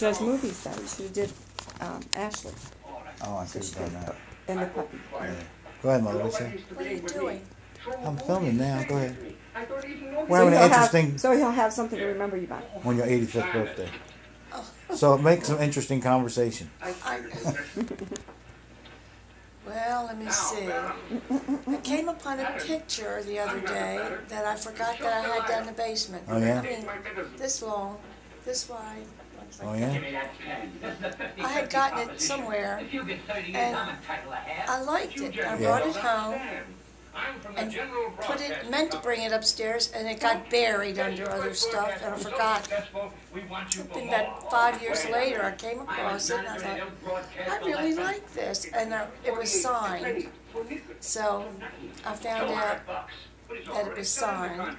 does movies though. You should have did Ashley. Oh, I see what you're doing now. And the puppy. Yeah. Go ahead, Mother. What you What are you doing? I'm filming now. Go ahead. We're having an interesting So he'll have something to remember you by. on your 85th birthday. So make some interesting conversation. Well, let me see. I came upon a picture the other day that I forgot that I had down in the basement. Oh, yeah? I mean, this long, this wide. Oh yeah. I had gotten it somewhere, and I liked it. I brought it home and meant to bring it upstairs, and it got buried under other stuff, and I forgot. And about 5 years later, I came across it, and I thought, I really like this, and it was signed. So I found out that it was signed,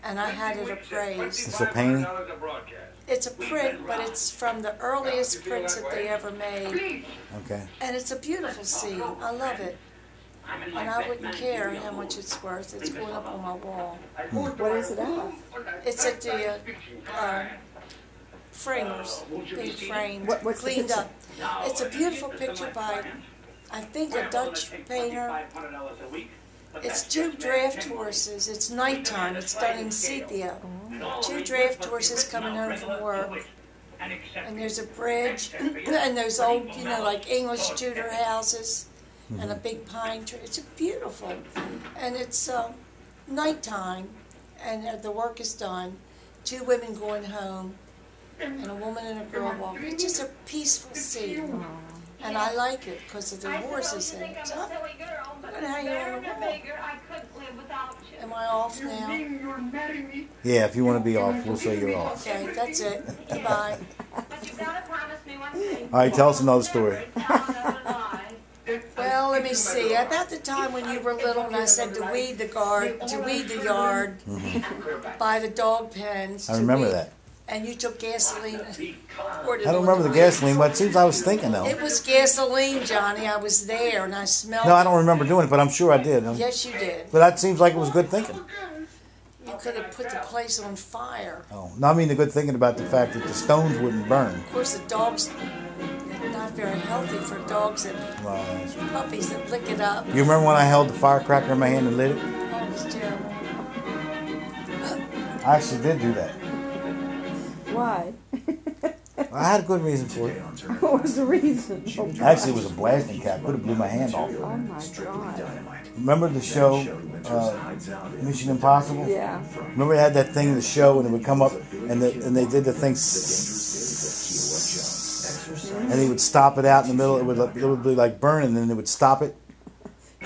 and I had it appraised. It's a painting. It's a print, but it's from the earliest prints that they ever made. Okay. And it's a beautiful scene. I love it. And I wouldn't care how much it's worth. It's going up on my wall. What is it at? It's at the framers, big framed, What's the cleaned picture? up. It's a beautiful picture by, I think, a Dutch painter. It's two draft horses. It's nighttime. It's done in sepia. Two draft horses coming home from work. And there's a bridge. And there's old, like English Tudor houses. And a big pine tree. It's beautiful. And it's nighttime. And the work is done. Two women going home. And a woman and a girl walking. It's just a peaceful scene. And I like it because of the horses in it. So I'm going to hang it on the wall. Am I off now? Yeah, if you want to be off, we'll say you're off. Okay, that's it. Goodbye. All right, tell us another story. Well, let me see. About the time when you were little and I said to weed the yard, by the dog pens. I remember that. And you took gasoline and poured it I don't on remember the weed. gasoline, but it seems I was thinking though. It was gasoline, Johnny. I was there and I smelled No, I don't remember doing it, but I'm sure I did. Yes, you did. But that seems like it was good thinking. You could have put the place on fire. Oh, no, I mean the good thinking about the fact that the stones wouldn't burn. Of course, the dogs, not very healthy for dogs and puppies that lick it up. You remember when I held the firecracker in my hand and lit it? Oh, it was terrible. I actually did do that. Why? I had a good reason for it. What was the reason? Actually, it was a blasting cap. Could have blew my hand off. Oh my God. Remember the show, Mission Impossible? Yeah. Remember they had that thing in the show and it would come up and they did the thing and they would stop it out in the middle. It would be like burning and then they would stop it.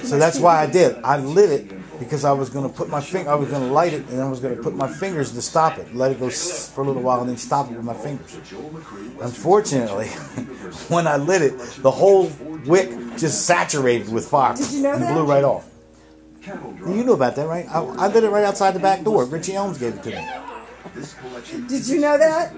So that's why I did. I lit it because I was going to put my finger. I was going to light it and I was going to put my fingers to stop it. Let it go for a little while and then stop it with my fingers. Unfortunately, when I lit it, the whole wick just saturated with fire. Did you know and that? blew right off. You know about that, right? I lit it right outside the back door. Richie Holmes gave it to me. Did you know that?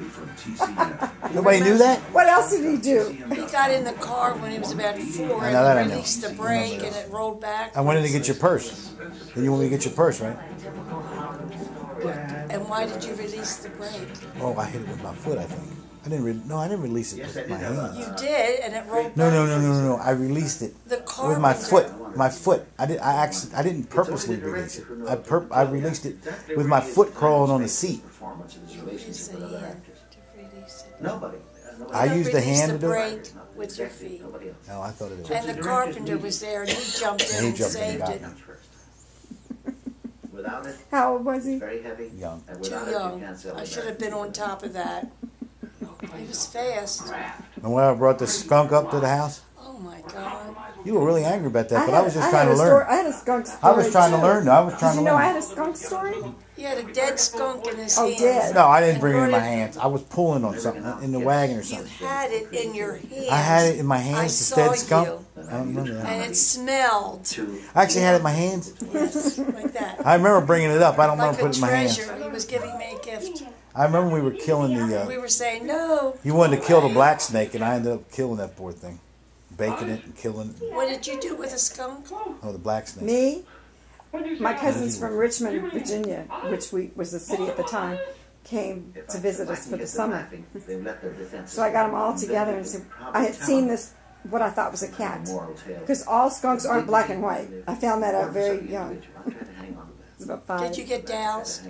Nobody knew that? What else did he do? He got in the car when he was about 4 Now that I and know. released the brake and it rolled back. I went in to get your purse. Then you want me to get your purse, right? And why did you release the brake? Oh, I hit it with my foot, I think. I didn't release it with my hands. You did, and it rolled No. back. I released it The with my carpenter- foot. My foot. I didn't purposely release it. I released it with my foot crawling on the seat. You used the hand to release it. Nobody. I You used the released hand to do it. brake with your feet. No, I thought it was. And the carpenter was there, and he jumped in He and jumped in and saved got it. me. Without it, How old was he? very heavy. Young. And Too without it, you young. can't sell I it should have back. been on top of that. He was fast. And when I brought the skunk up to the house, Oh my God. you were really angry about that, but I was just had trying to a learn. story- I had a skunk story. I was trying to too. learn. I was trying Did you to know I learn. had a skunk story? He had a dead skunk in his Oh, hand. dead. No, I didn't bring it in And my brought hands. I was pulling on something in the wagon or You something. had it in your hands. I had it in my I hands, this saw dead skunk. you, I don't remember that. and it smelled. I actually had it in my hands. Yes, like that. I remember bringing it up. I don't Like remember a putting it in my hands. treasure. He was giving me a gift. I remember we were killing the. We were saying, no. You wanted to kill the black snake, and I ended up killing that poor thing, baking it and killing it. What did you do with a skunk? Oh, the black snake. Me? My cousin's from Richmond, Virginia, which was a city at the time. came to visit us for the summer. So I got them all together and said, I had seen this, what I thought was a cat. Because all skunks aren't black and white. I found that out very young. It's about 5. Did you get doused?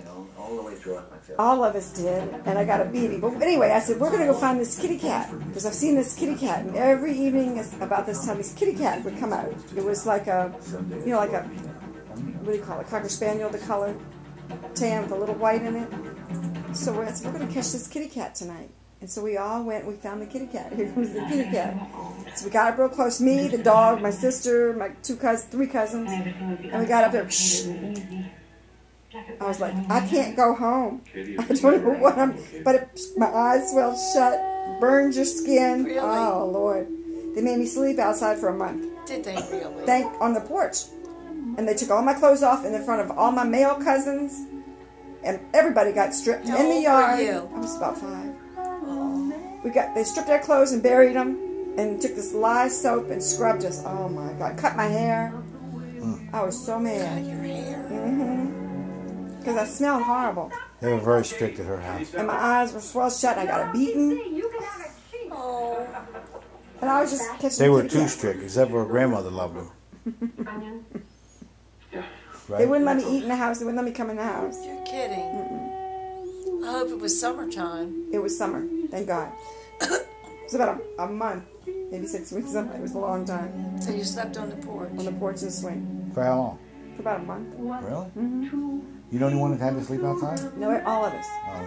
All of us did, and I got a beating. But anyway, I said, we're going to go find this kitty cat, because I've seen this kitty cat, and every evening about this time, this kitty cat would come out. It was like a, you know, like a, what do you call it, Cocker Spaniel, the color, tan with a little white in it. So I said, we're going to catch this kitty cat tonight. And so we all went, we found the kitty cat. Here was the kitty cat. So we got up real close, me, the dog, my sister, my 3 cousins, and we got up there. I was like, I can't go home. I don't know what but my eyes swelled shut, burned your skin. Really? Oh, Lord. They made me sleep outside for a month. Did they really? On the porch. And they took all my clothes off in front of all my male cousins. And everybody got stripped How in the old yard. were you? I was about 5. Oh. They stripped our clothes and buried them. And took this lye soap and scrubbed us. Oh, my God. Cut my hair. I was so mad. Cut your hair. Because I smelled horrible. They were very strict at her house. And my eyes were swelled shut. I got a beating. Oh. And I was just catching They were kitty too cat. strict, except for her grandmother loved them. They Right? wouldn't let me eat in the house. They wouldn't let me come in the house. You're kidding. I hope it was summertime. It was summer. Thank God. It was about a month. Maybe 6 weeks. Something. It was a long time. So you slept on the porch. On the porch and swing. For how long? For about a month. Really? You the only one that had to sleep outside? No, all of us. Oh,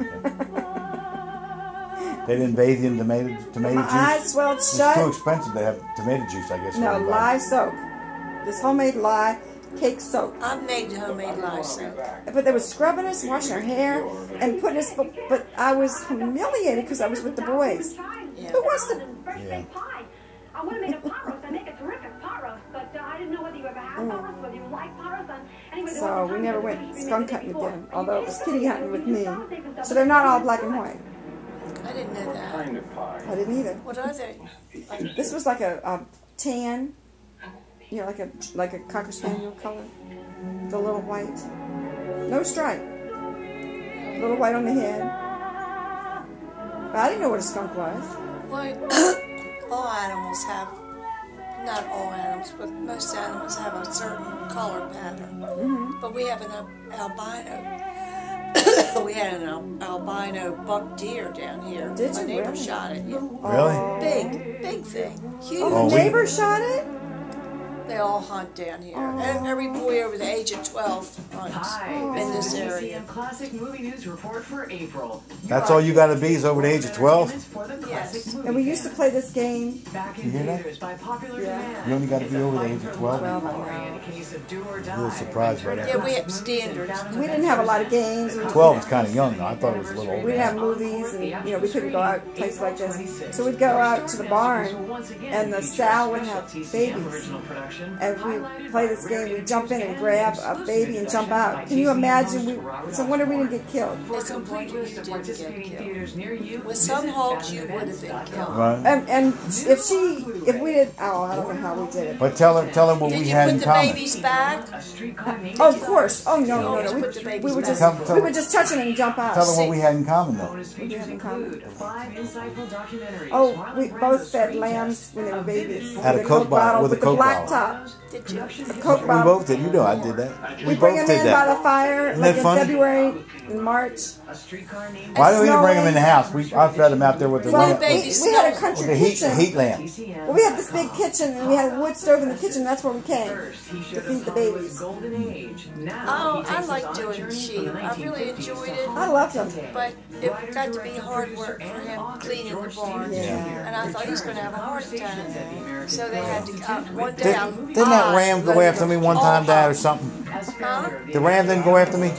okay. They didn't bathe you in tomato My juice? eyes swelled It's too shut. expensive to have tomato juice, I guess. for No, everybody. lye soap. This homemade lye cake soap. I've made homemade lye soap. But they were scrubbing us, washing our hair, and putting us. But I was humiliated because I was with the boys. Yeah. Who wants to? Yeah. I would have made a pot roast. I make a terrific pot roast, but I didn't know whether you ever had pot roast, whether you like pot roast. Anyway, So we never went skunk hunting again, although it was kitty hunting with me. So they're not all black and white. I didn't know that. I didn't either. What are they? This was like a tan, you know, like a Cocker Spaniel color, the little white, no stripe, little white on the head. But I didn't know what a skunk was. Well, all animals have, not all animals, but most animals have a certain color pattern. But we have an albino. We had an albino buck deer down here. Did My you neighbor really? shot it. Yeah. Really? Big thing. Huge. Oh, Oh, the we- neighbor shot it? They all hunt down here. Every boy over the age of 12 hunts in this area. Classic movie news report for April. That's all you got to be is over the age of 12? Yes. And we used to play this game. Back You in hear that? theaters by popular Yeah. demand. You only got to be over the age of 12? Well, I In a case of do or die. A little surprised by that. Yeah, we have standards. We didn't have a lot of games. 12 is kind of young, though. I thought it was a little We older. didn't have movies, and you know we couldn't go out places like this. So we'd go out to the barn, and the sow would have babies, and we play this game. We jump in and grab a baby and jump out. Can you imagine? It's a wonder we didn't get killed. It's a wonder you didn't get killed. With some hogs, you would have been killed. Right? And if we did, oh, I don't know how we did it. But tell her what Did we you had put in the common. babies back? Oh, of course. Oh no. always We put the babies would just back. we would just touch them and jump out. Tell her what we had in common, though. Bonus features include 5 insightful documentaries. Oh, we both fed lambs when they were babies. Had a With Coke bottle, with a the Coke black bottle. top. Did you? Coke We bottle. both did. You know I did that. We Bring both them did in by that. the fire, Isn't like that in funny? February and March. A streetcar named Why don't we bring them snowing. in the house? I fed them out there with the Well, lamp, they- with We had a With country the heat kitchen. lamp. Well, we had this big kitchen, and we had a wood stove in the kitchen. That's where we came First, he to showed feed us the all his babies. golden age. Now Oh, he I takes like us on a doing journey sheep. from the I really 1950s. enjoyed it. I loved them. But it got to be hard work for him cleaning the barn. Yeah. And I thought he's going to have a heart attack. So they had to, one day Didn't that ram go after me one time, Dad, or something? Huh? The ram didn't go after me?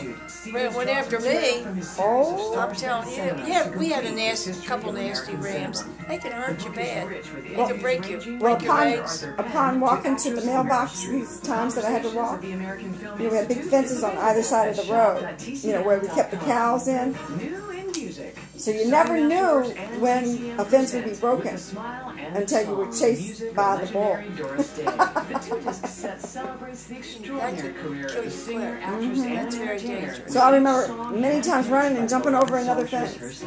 Went after me. Oh, I'm telling you. Yeah, we had a couple nasty rams. They can hurt you bad. They can break you. well, Break your legs. upon walking to the mailbox these times that I had to walk, The American film you know, we had big fences on either side of the road, you know, where we kept the cows in. New in music. So you never knew when a fence would be broken until you were chased by the bull. The two-disc set celebrates the extraordinary career of the singer, actress, and That's very entertainer. dangerous. So I remember many times running and jumping over another fence.